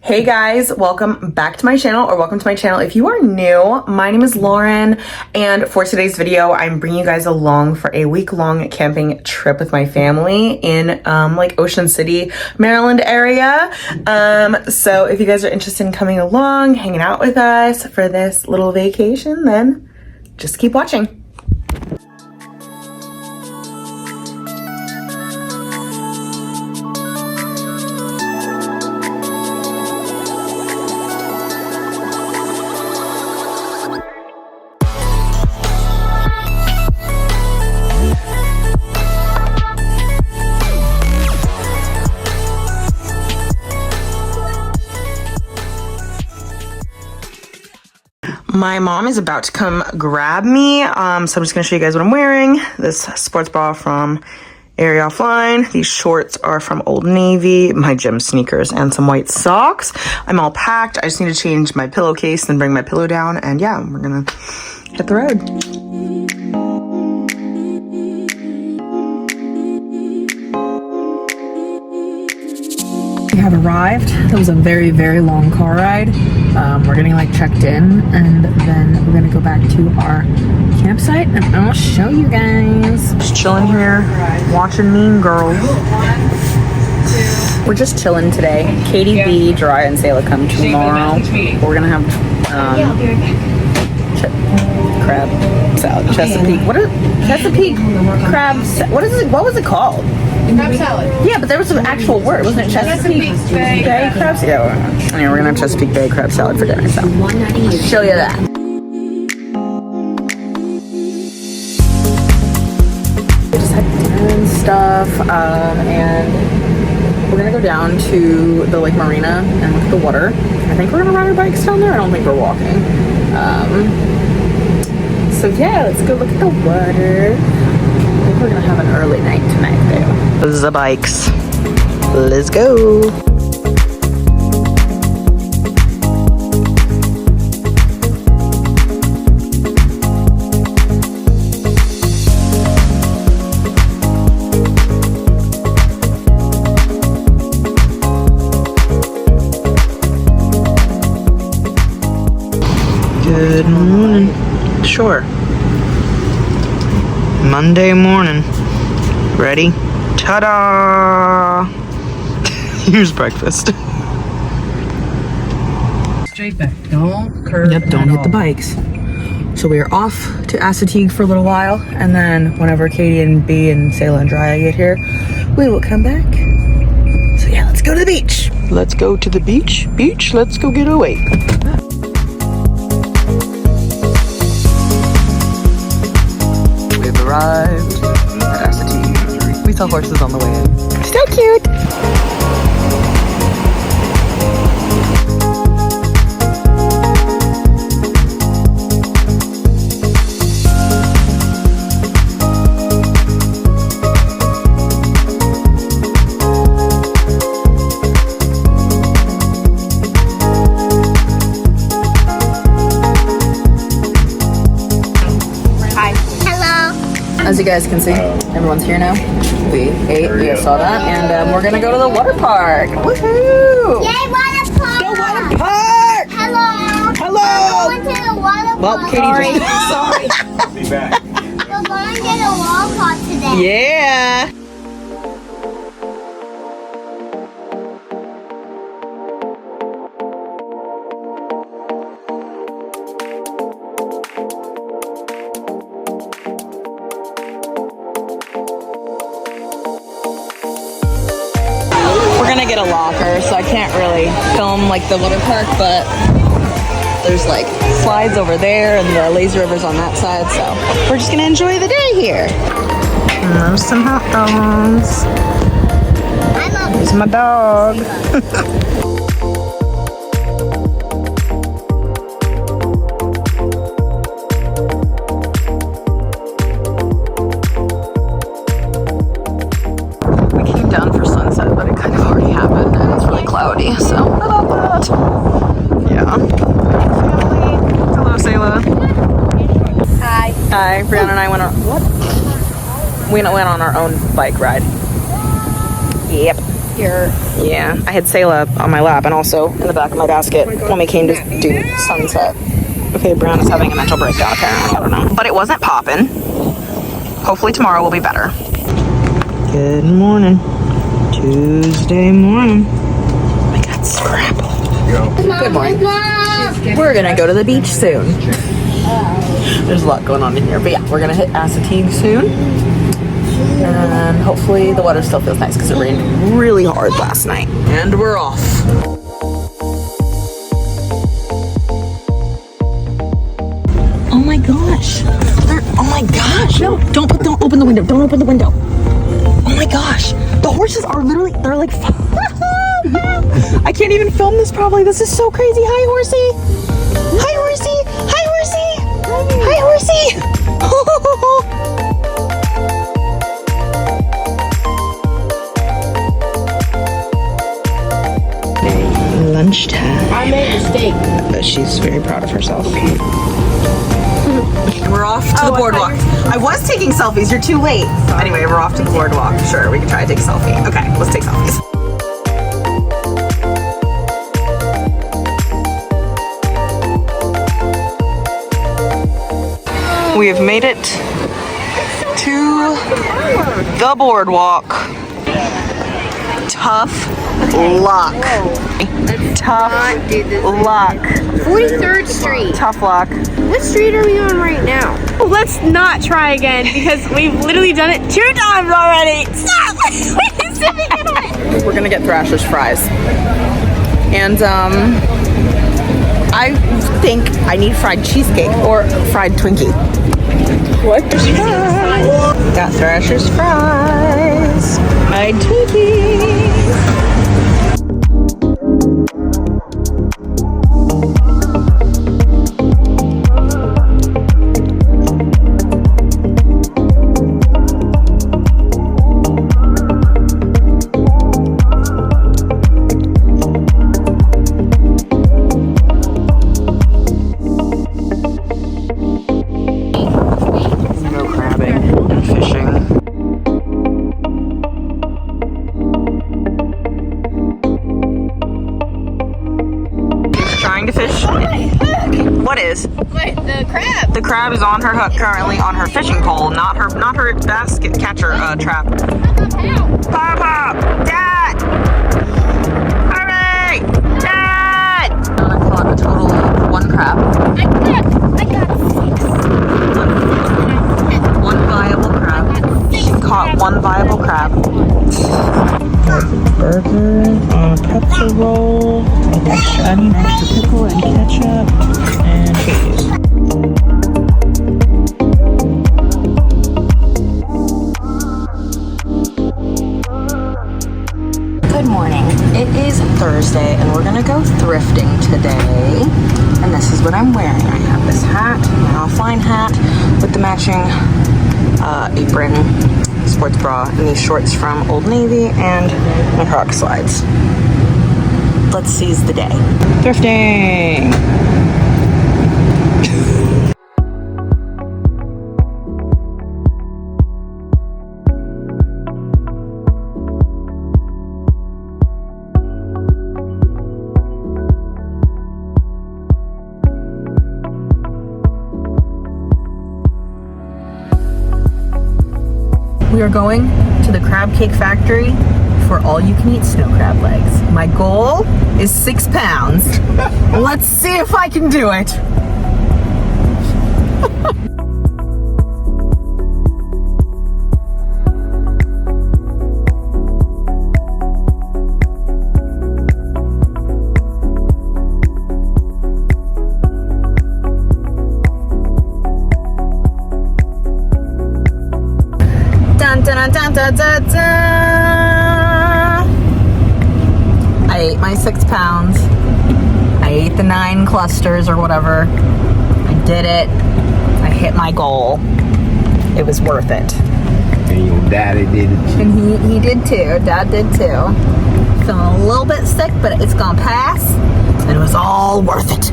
Hey guys, welcome back to my channel, or welcome to my channel if you are new. My name is Lauren, and for today's video, I'm bringing you guys along for a week-long camping trip with my family in like Ocean City, Maryland area. So if you guys are interested in coming along, hanging out with us for this little vacation, then just keep watching. My mom is about to come grab me, so I'm just gonna show you guys what I'm wearing. This sports bra from Area Offline. These shorts are from Old Navy, my gym sneakers, and some white socks. I'm all packed. I just need to change my pillowcase and bring my pillow down, and yeah, we're gonna hit the road. We have arrived. That was a very, very long car ride. We're getting like checked in, and then we're gonna go back to our campsite, and I'll show you guys. Just chilling here, watching Mean Girls. We're just chilling today. Katie B, Jariah, and Sayla come tomorrow. We're gonna have crab salad. Chesapeake. Chesapeake crab? What was it called? Crab salad. Yeah, but there was an actual word, wasn't it? Chesapeake Bay crab salad. Yeah, anyway, we're gonna have Chesapeake Bay crab salad for dinner. So I'll show you that. We just had dinner and stuff, and we're gonna go down to the Lake Marina and look at the water. I think we're gonna ride our bikes down there. I don't think we're walking. So yeah, let's go look at the water. I think we're gonna have an early night tonight though. The bikes. Let's go. Good morning. Sure. Monday morning. Ready? Ta-da! Here's breakfast. Straight back. Don't curve. Yep, don't hit the bikes. So we are off to Assateague for a little while, and then whenever Katie and B and Sayla and Jariah get here, we will come back. So yeah, let's go to the beach. Let's go to the beach. Beach, let's go get away. We've arrived at Assateague. We saw horses on the way in. So cute! As you guys can see, everyone's here now. We ate, you guys saw that, and we're gonna go to the water park. Woohoo! Yay, water park! The water park! Hello! Hello! We're going to the water Well, park. Katie just sorry. Be back. We're going to the water park today. Yeah. We're gonna get a locker, so I can't really film like the water park, but there's like slides over there and the lazy river's on that side, so we're just gonna enjoy the day here. And there's some hot dogs. There's my dog. We came down for sunset, but it kind of already happened, and it's really cloudy, so about that. Yeah. Hello, Sayla. Hi. Hi, Brianna and I went on, we went on our own bike ride. Yep. here. Yeah, I had Sayla on my lap and also in the back of my basket when we came to do sunset. Okay, Brown is having a mental breakdown apparently, I don't know. But it wasn't popping. Hopefully tomorrow will be better. Good morning. Tuesday morning. Oh my God, scrapple. Good morning. We're gonna go to the beach soon. There's a lot going on in here, but yeah, we're gonna hit Assateague soon. And hopefully the water still feels nice because it rained really hard last night. And we're off. Oh my gosh. Oh my gosh. No, don't open the window. Don't open the window. Oh my gosh. The horses are literally, they're like, I can't even film this probably. This is so crazy. Hi, horsey. Hi, horsey. Hi, horsey. Hi, horsey. Lunchtime. I made a mistake. But she's very proud of herself. We're off to the boardwalk. I was taking selfies. You're too late. Anyway, we're off to the boardwalk. Sure, we can try to take a selfie. Okay, let's take selfies. We have made it to the boardwalk. Tough luck. Tough luck. 43rd Street. Tough luck. What street are we on right now? Let's not try again because we've literally done it 2 times already. Stop! We're gonna get Thrasher's fries. And I think I need fried cheesecake or fried Twinkie. What? Got Thrasher's fries. Fried Twinkie. What is? Wait, the crab. The crab is on her hook currently on her fishing pole, not her basket catcher trap. Papa! Dad! Hurry! Dad! I caught a total of 1 crab. I got 6. 1 viable crab. She caught 1 viable crab. Burger, pretzel roll, extra onion, extra pickle, and ketchup, and cheese. Good morning. It is Thursday, and we're gonna go thrifting today. And this is what I'm wearing. I have this hat, my offline hat, with the matching apron, sports bra, and these shorts from Old Navy, and my Croc slides. Let's seize the day. Thrifting! We are going to the crab cake factory for all-you-can-eat snow crab legs. My goal is 6 pounds. Let's see if I can do it. Dun, dun, dun, dun, dun, dun. I ate my 6 pounds. I ate the 9 clusters or whatever. I did it. I hit my goal. It was worth it. And your daddy did it. And he did too. Dad did too. Feeling a little bit sick, but it's gonna pass. And it was all worth it.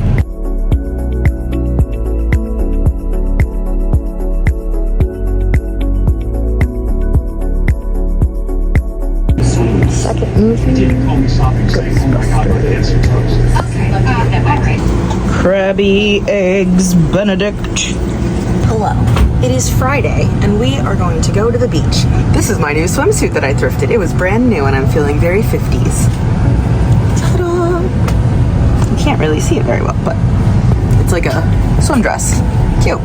Second Krabby Eggs Benedict. Hello. It is Friday and we are going to go to the beach. This is my new swimsuit that I thrifted. It was brand new and I'm feeling very 50s. Ta-da! You can't really see it very well, but it's like a swim dress. Cute.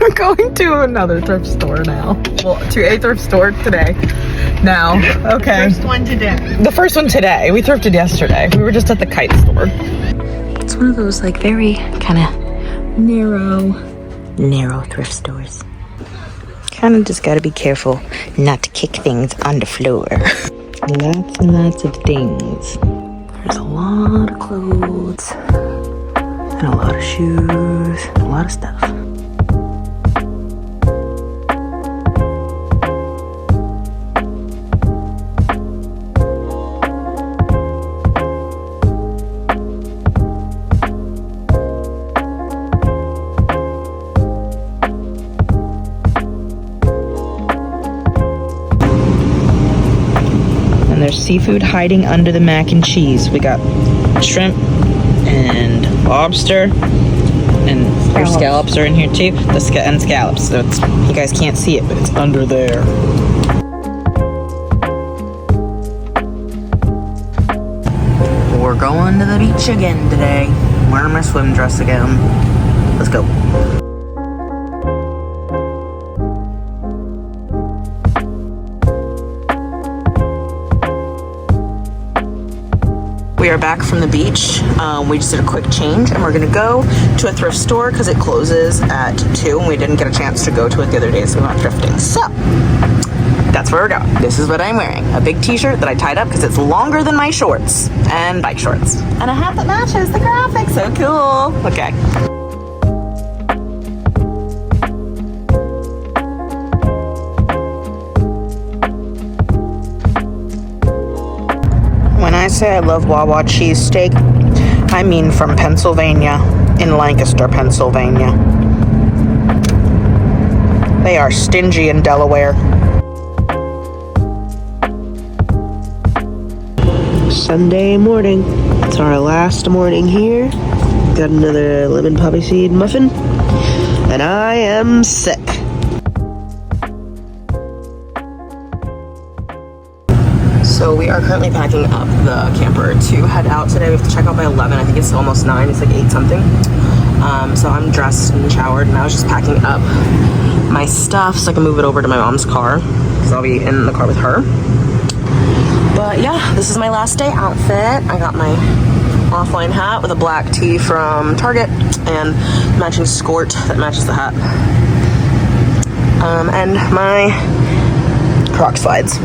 We're going to another thrift store now. Well, to a thrift store today. Now, okay. First one today. The first one today. We thrifted yesterday. We were just at the kite store. It's one of those like very kind of narrow thrift stores. Kind of just gotta be careful not to kick things on the floor. Lots and lots of things. There's a lot of clothes and a lot of shoes, and a lot of stuff. There's seafood hiding under the mac and cheese. We got shrimp and lobster, and your scallops are in here too. And scallops. So it's, you guys can't see it, but it's under there. We're going to the beach again today. I'm wearing my swim dress again. Let's go. We are back from the beach. We just did a quick change and we're gonna go to a thrift store because it closes at 2 and we didn't get a chance to go to it the other day, so we went thrifting. So that's where we're going. This is what I'm wearing. A big t-shirt that I tied up because it's longer than my shorts and bike shorts. And a hat that matches the graphic, so cool. Okay. When I say I love Wawa cheesesteak, I mean from Pennsylvania, in Lancaster, Pennsylvania. They are stingy in Delaware. Sunday morning. It's our last morning here. Got another lemon poppy seed muffin. And I am sick. So we are currently packing up the camper to head out today. We have to check out by 11. I think it's almost 9. It's like 8 something. So I'm dressed and showered and I was just packing up my stuff so I can move it over to my mom's car because I'll be in the car with her. But yeah, this is my last day outfit. I got my offline hat with a black tee from Target and matching skirt that matches the hat. And my Croc slides.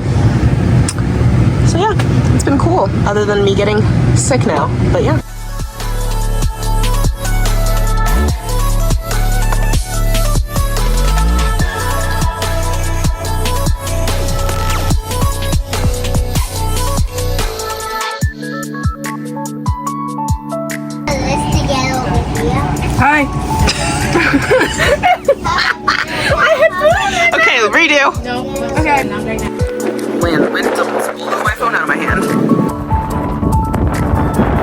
So yeah, it's been cool, other than me getting sick now, but yeah. Hi. Okay, redo. No. Okay. Not right now. The wind almost blew my phone out of my hand.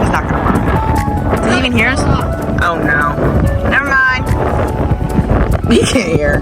It's not gonna work. Does he even hear us? Oh no. Never mind. He can't hear.